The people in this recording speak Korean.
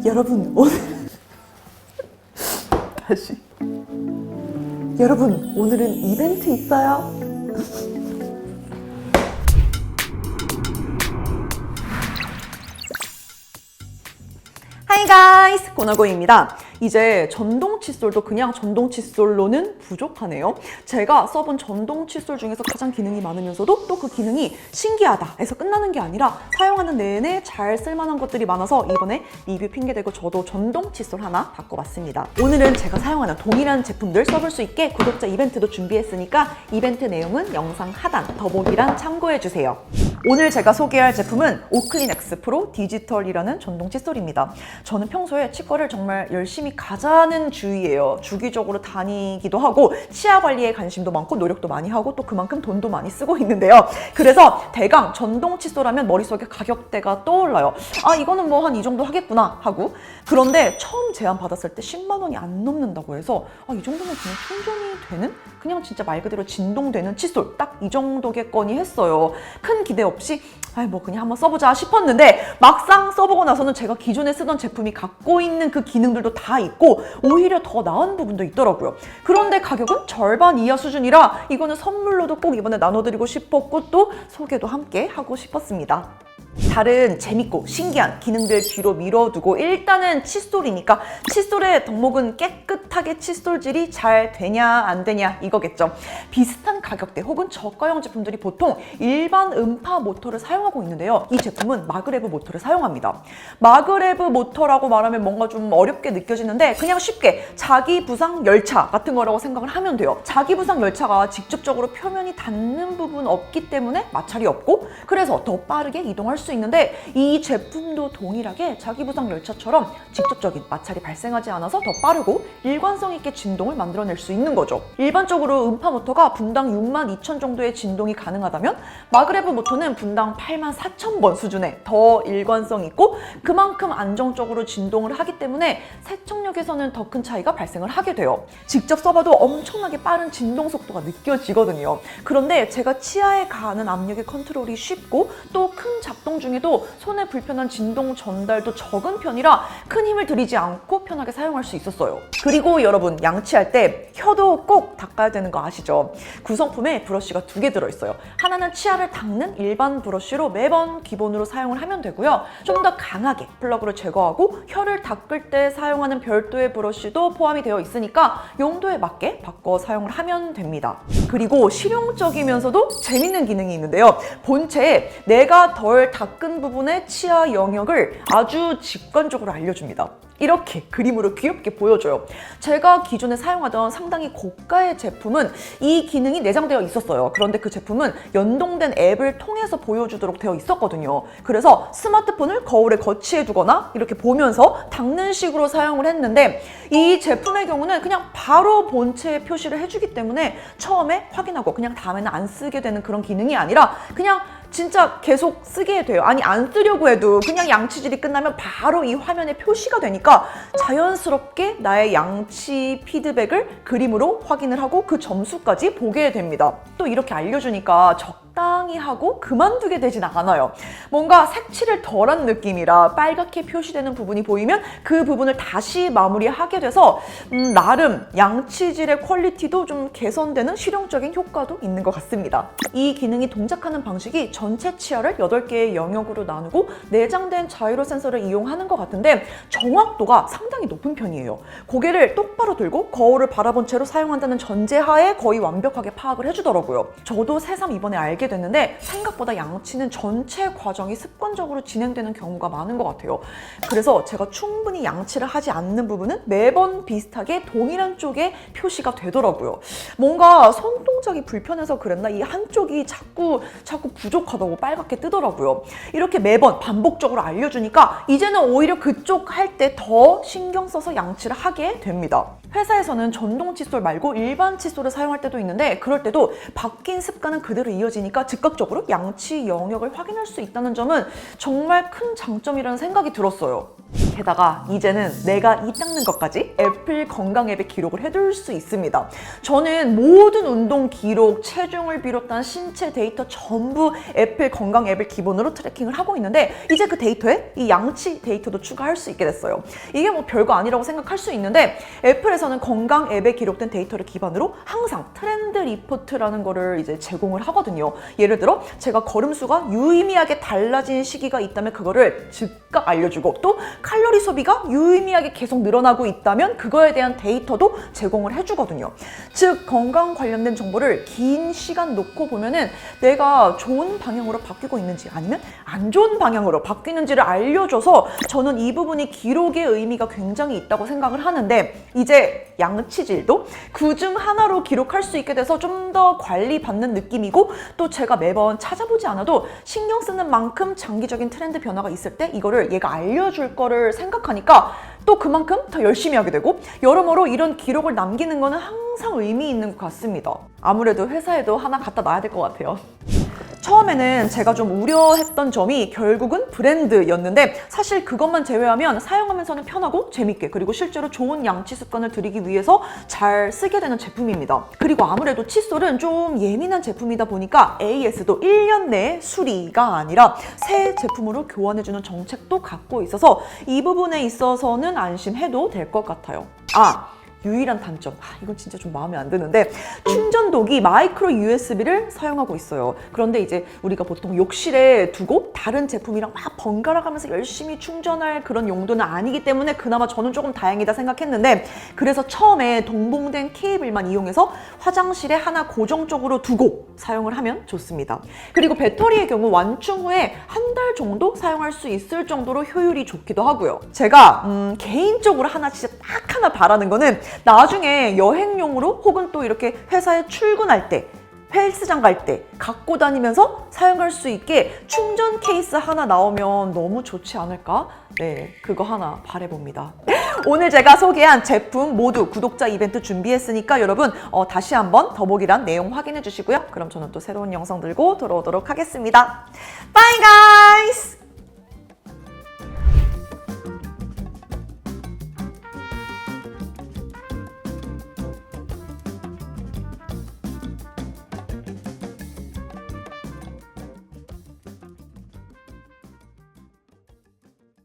여러분 오늘 다시 여러분 오늘은 이벤트 있어요. 하이 가이스, 고나고입니다. 이제 전동 칫솔도 그냥 전동 칫솔로는 부족하네요. 제가 써본 전동 칫솔 중에서 가장 기능이 많으면서도 또 그 기능이 신기하다 해서 끝나는 게 아니라 사용하는 내내 잘 쓸만한 것들이 많아서 이번에 리뷰 핑계대고 저도 전동 칫솔 하나 바꿔봤습니다. 오늘은 제가 사용하는 동일한 제품들 써볼 수 있게 구독자 이벤트도 준비했으니까 이벤트 내용은 영상 하단 더보기란 참고해주세요. 오늘 제가 소개할 제품은 오클린 X 프로 디지털이라는 전동 칫솔입니다. 저는 평소에 치과를 정말 열심히 가자는 주의예요. 주기적으로 다니기도 하고 치아 관리에 관심도 많고 노력도 많이 하고 또 그만큼 돈도 많이 쓰고 있는데요. 그래서 대강 전동 칫솔 하면 머릿속에 가격대가 떠올라요. 아, 이거는 뭐 한 이 정도 하겠구나 하고. 그런데 처음 제안 받았을 때 10만 원이 안 넘는다고 해서 아, 이 정도면 그냥 충전이 되는? 그냥 진짜 말 그대로 진동되는 칫솔 딱 이 정도겠거니 했어요. 큰 기대 없이 뭐 그냥 한번 써보자 싶었는데 막상 써보고 나서는 제가 기존에 쓰던 제품이 갖고 있는 그 기능들도 다 있고 오히려 더 나은 부분도 있더라고요. 그런데 가격은 절반 이하 수준이라 이거는 선물로도 꼭 이번에 나눠드리고 싶었고 또 소개도 함께 하고 싶었습니다. 다른 재밌고 신기한 기능들 뒤로 밀어두고 일단은 칫솔이니까 칫솔의 덕목은 깨끗하게 칫솔질이 잘 되냐 안 되냐 이거겠죠. 비슷한 가격대 혹은 저가형 제품들이 보통 일반 음파 모터를 사용하고 있는데요. 이 제품은 마그레브 모터를 사용합니다. 마그레브 모터라고 말하면 뭔가 좀 어렵게 느껴지는데 그냥 쉽게 자기 부상 열차 같은 거라고 생각을 하면 돼요. 자기 부상 열차가 직접적으로 표면이 닿는 부분 없기 때문에 마찰이 없고 그래서 더 빠르게 이동할 수 있는데 이 제품도 동일하게 자기 부상 열차처럼 직접적인 마찰이 발생하지 않아서 더 빠르고 일관성 있게 진동을 만들어낼 수 있는 거죠. 일반적으로 음파 모터가 분당 62,000 정도의 진동이 가능하다면 마그레브 모터는 분당 84,000번 수준의 더 일관성 있고 그만큼 안정적으로 진동을 하기 때문에 세척력에서는 더 큰 차이가 발생을 하게 돼요. 직접 써봐도 엄청나게 빠른 진동 속도가 느껴지거든요. 그런데 제가 치아에 가하는 압력의 컨트롤이 쉽고 또 큰 작동 중에도 손에 불편한 진동 전달도 적은 편이라 큰 힘을 들이지 않고 편하게 사용할 수 있었어요. 그리고 여러분 양치할 때 혀도 꼭 닦아야 되는 거 아시죠? 구성품에 브러쉬가 2개 들어있어요. 하나는 치아를 닦는 일반 브러쉬로 매번 기본으로 사용을 하면 되고요. 좀 더 강하게 플러그를 제거하고 혀를 닦을 때 사용하는 별도의 브러쉬도 포함이 되어 있으니까 용도에 맞게 바꿔 사용을 하면 됩니다. 그리고 실용적이면서도 재밌는 기능이 있는데요. 본체에 내가 덜 닦은 부분의 치아 영역을 아주 직관적으로 알려줍니다. 이렇게 그림으로 귀엽게 보여줘요. 제가 기존에 사용하던 상당히 고가의 제품은 이 기능이 내장되어 있었어요. 그런데 그 제품은 연동된 앱을 통해서 보여주도록 되어 있었거든요. 그래서 스마트폰을 거울에 거치해 두거나 이렇게 보면서 닦는 식으로 사용을 했는데 이 제품의 경우는 그냥 바로 본체에 표시를 해주기 때문에 처음에 확인하고 그냥 다음에는 안 쓰게 되는 그런 기능이 아니라 그냥 진짜 계속 쓰게 돼요. 아니 안 쓰려고 해도 그냥 양치질이 끝나면 바로 이 화면에 표시가 되니까 자연스럽게 나의 양치 피드백을 그림으로 확인을 하고 그 점수까지 보게 됩니다. 또 이렇게 알려주니까 적당히 하고 그만두게 되진 않아요. 뭔가 색칠을 덜한 느낌이라 빨갛게 표시되는 부분이 보이면 그 부분을 다시 마무리하게 돼서 나름 양치질의 퀄리티도 좀 개선되는 실용적인 효과도 있는 것 같습니다. 이 기능이 동작하는 방식이 전체 치아를 8개의 영역으로 나누고 내장된 자이로 센서를 이용하는 것 같은데 정확도가 상당히 높은 편이에요. 고개를 똑바로 들고 거울을 바라본 채로 사용한다는 전제하에 거의 완벽하게 파악을 해주더라고요. 저도 새삼 이번에 알게 됐는데 생각보다 양치는 전체 과정이 습관적으로 진행되는 경우가 많은 것 같아요. 그래서 제가 충분히 양치를 하지 않는 부분은 매번 비슷하게 동일한 쪽에 표시가 되더라고요. 뭔가 손동작이 불편해서 그랬나 이 한쪽이 자꾸 부족하다고 빨갛게 뜨더라고요. 이렇게 매번 반복적으로 알려주니까 이제는 오히려 그쪽 할 때 더 신경 써서 양치를 하게 됩니다. 회사에서는 전동 칫솔 말고 일반 칫솔을 사용할 때도 있는데 그럴 때도 바뀐 습관은 그대로 이어지니까 즉각적으로 양치 영역을 확인할 수 있다는 점은 정말 큰 장점이라는 생각이 들었어요. 게다가 이제는 내가 이 닦는 것까지 애플 건강 앱에 기록을 해둘 수 있습니다. 저는 모든 운동 기록, 체중을 비롯한 신체 데이터 전부 애플 건강 앱을 기본으로 트래킹을 하고 있는데 이제 그 데이터에 이 양치 데이터도 추가할 수 있게 됐어요. 이게 뭐 별거 아니라고 생각할 수 있는데 애플에서는 건강 앱에 기록된 데이터를 기반으로 항상 트렌드 리포트라는 거를 이제 제공을 하거든요. 예를 들어 제가 걸음수가 유의미하게 달라진 시기가 있다면 그거를 즉각 알려주고 또 칼로리 소비가 유의미하게 계속 늘어나고 있다면 그거에 대한 데이터도 제공을 해주거든요. 즉 건강 관련된 정보를 긴 시간 놓고 보면은 내가 좋은 방향으로 바뀌고 있는지 아니면 안 좋은 방향으로 바뀌는지를 알려줘서 저는 이 부분이 기록의 의미가 굉장히 있다고 생각을 하는데 이제 양치질도 그중 하나로 기록할 수 있게 돼서 좀 더 관리받는 느낌이고 또 제가 매번 찾아보지 않아도 신경 쓰는 만큼 장기적인 트렌드 변화가 있을 때 이거를 얘가 알려줄 거를 생각하니까 또 그만큼 더 열심히 하게 되고 여러모로 이런 기록을 남기는 거는 항상 의미 있는 것 같습니다. 아무래도 회사에도 하나 갖다 놔야 될 것 같아요. 처음에는 제가 좀 우려했던 점이 결국은 브랜드였는데 사실 그것만 제외하면 사용하면서는 편하고 재밌게 그리고 실제로 좋은 양치 습관을 들이기 위해서 잘 쓰게 되는 제품입니다. 그리고 아무래도 칫솔은 좀 예민한 제품이다 보니까 AS도 1년 내에 수리가 아니라 새 제품으로 교환해주는 정책도 갖고 있어서 이 부분에 있어서는 안심해도 될 것 같아요. 유일한 단점, 이건 진짜 좀 마음에 안 드는데 충전독이 마이크로 USB를 사용하고 있어요. 그런데 이제 우리가 보통 욕실에 두고 다른 제품이랑 막 번갈아 가면서 열심히 충전할 그런 용도는 아니기 때문에 그나마 저는 조금 다행이다 생각했는데 그래서 처음에 동봉된 케이블만 이용해서 화장실에 하나 고정적으로 두고 사용을 하면 좋습니다. 그리고 배터리의 경우 완충 후에 한 달 정도 사용할 수 있을 정도로 효율이 좋기도 하고요. 제가 개인적으로 진짜 딱 하나 바라는 거는 나중에 여행용으로 혹은 또 이렇게 회사에 출근할 때 헬스장 갈 때 갖고 다니면서 사용할 수 있게 충전 케이스 하나 나오면 너무 좋지 않을까? 네, 그거 하나 바라봅니다. 오늘 제가 소개한 제품 모두 구독자 이벤트 준비했으니까 여러분 다시 한번 더보기란 내용 확인해 주시고요. 그럼 저는 또 새로운 영상 들고 돌아오도록 하겠습니다. Bye guys!